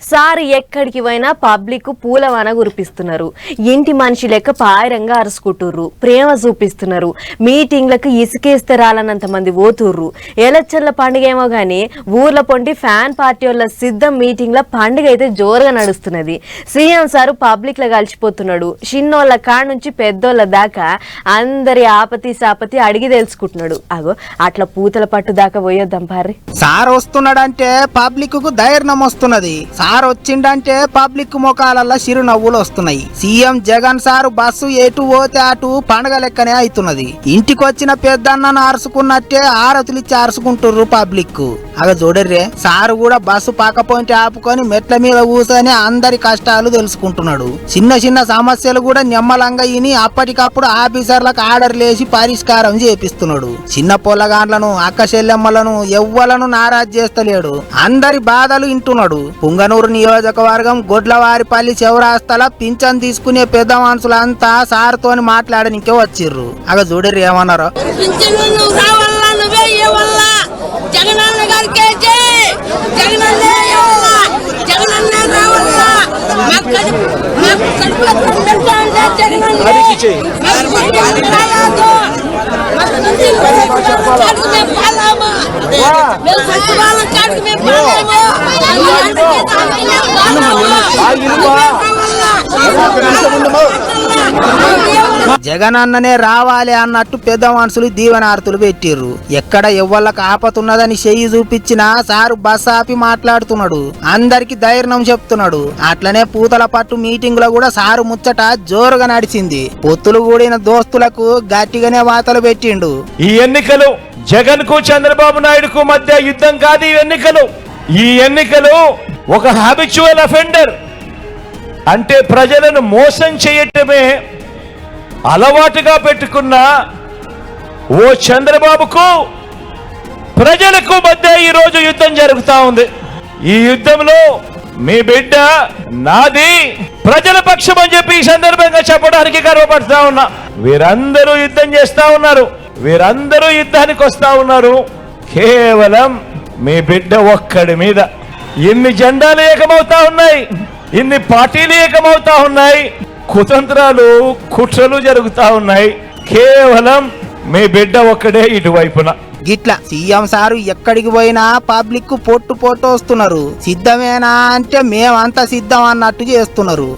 Sir ఎక్కడికి పోయినా public పూలవాన కురిపిస్తున్నారు. ఇంటి మనిషి లెక్క పాయరంగా అరుచుకుంటుర్రు, ప్రేమ చూపిస్తున్నారు. మీటింగ్లకు ఇసుకేస్తే రాలనంత మంది పోతుర్రు. ఎలక్షన్ల పండుగ ఏమో గానీ ఊర్ల పొంటి ఫ్యాన్ పార్టీ వాళ్ళ సిద్ధం మీటింగ్ల పండుగ అయితే జోరుగా నడుస్తున్నది. సీఎం సారు పబ్లిక్ లో కలిసిపోతున్నాడు. చిన్నోళ్ళ కాడ నుంచి పెద్దోళ్ళ దాకా అందరి ఆపతి సాపతి అడిగి తెలుసుకుంటున్నాడు. అగో అట్లా పూతల పట్టు దాకా పోయొద్దాం పారి. సార్ వస్తున్నాడంటే పబ్లిక్ కు ధైర్యం వస్తున్నది. సార్ వచ్చిండంటే పబ్లిక్ ముఖాలల్లా చిరునవ్వులు వస్తున్నాయి. సీఎం జగన్ సారు బస్సు ఎటు పోతే అటు పండగ లెక్కనే అవుతున్నది. ఇంటికొచ్చిన పెద్దన్నను అరుచుకున్నట్టే ఆరతులిచ్చి అరుచుకుంటుర్రు పబ్లిక్. అగ చూడర్రే, సారు కూడా బస్సు పక్క పోయింటి ఆపుకొని మెట్ల మీద కూర్చొని అందరి కష్టాలు తెలుసుకుంటున్నాడు. చిన్న చిన్న సమస్యలు కూడా నిమ్మలంగా ఇని అప్పటికప్పుడు ఆఫీసర్లకు ఆర్డర్ లేసి పరిష్కారం చేపిస్తున్నాడు. చిన్న పొల్లగాండ్లను అక్క చెల్లెమ్మలను ఎవ్వలను నారాజు చేస్తలేడు. అందరి బాధలు వింటున్నాడు. పుంగనూరు నియోజకవర్గం గొడ్లవారిపల్లి చౌరాస్తల పింఛన్ తీసుకునే పెద్ద మనుషులంతా సార్తోని మాట్లాడనికే వచ్చిర్రు. అగ చూడరు ఏమన్నారో. జగనన్ననే రావాలి అన్నట్టు పెద్ద మనుషులు దీవెనార్తులు పెట్టిర్రు. ఎక్కడ ఎవ్వళ్ళకు ఆపతున్నదని చెయ్యి చూపించినా సారు బస్ ఆపి మాట్లాడుతున్నాడు. అందరికి ధైర్యం చెప్తున్నాడు. అట్లనే పూతల పట్టు మీటింగ్ లో కూడా సారు ముచ్చట జోరుగా నడిచింది. పొత్తులు కూడిన దోస్తులకు గట్టిగానే వాతలు పెట్టిండు. ఈ ఎన్నికలు జగన్ కు చంద్రబాబు నాయుడుకు మధ్య యుద్ధం కాదు. ఈ ఎన్నికలు ఒక హ్యాబిచువల్ అఫెండర్ అంటే ప్రజలను మోసం చేయటమే అలవాటుగా పెట్టుకున్న ఓ చంద్రబాబుకు ప్రజలకు మధ్య ఈరోజు యుద్ధం జరుగుతా ఉంది. ఈ యుద్ధంలో మీ బిడ్డ నాది ప్రజల పక్షం అని చెప్పి ఈ సందర్భంగా చెప్పడానికి గర్వపడతా ఉన్నా. వీరందరూ యుద్ధం చేస్తా ఉన్నారు. వీరందరూ యుద్ధానికి వస్తా ఉన్నారు కేవలం మీ బిడ్డ ఒక్కడి మీద. ఇన్ని జెండాలు ఏకమవుతా ఉన్నాయి, ఇన్ని పార్టీలు ఏకమవుతా ఉన్నాయి, కుతంత్రాలు కుట్రలు జరుగుతా ఉన్నాయి. కేవలం మీ బిడ్డ ఒక్కడే ఇటువైపున. గిట్లా సీఎం సారు ఎక్కడికి పోయినా పబ్లిక్ పొట్టు వస్తున్నారు. సిద్ధమేనా అంటే మేమంతా సిద్ధం అన్నట్టు చేస్తున్నారు.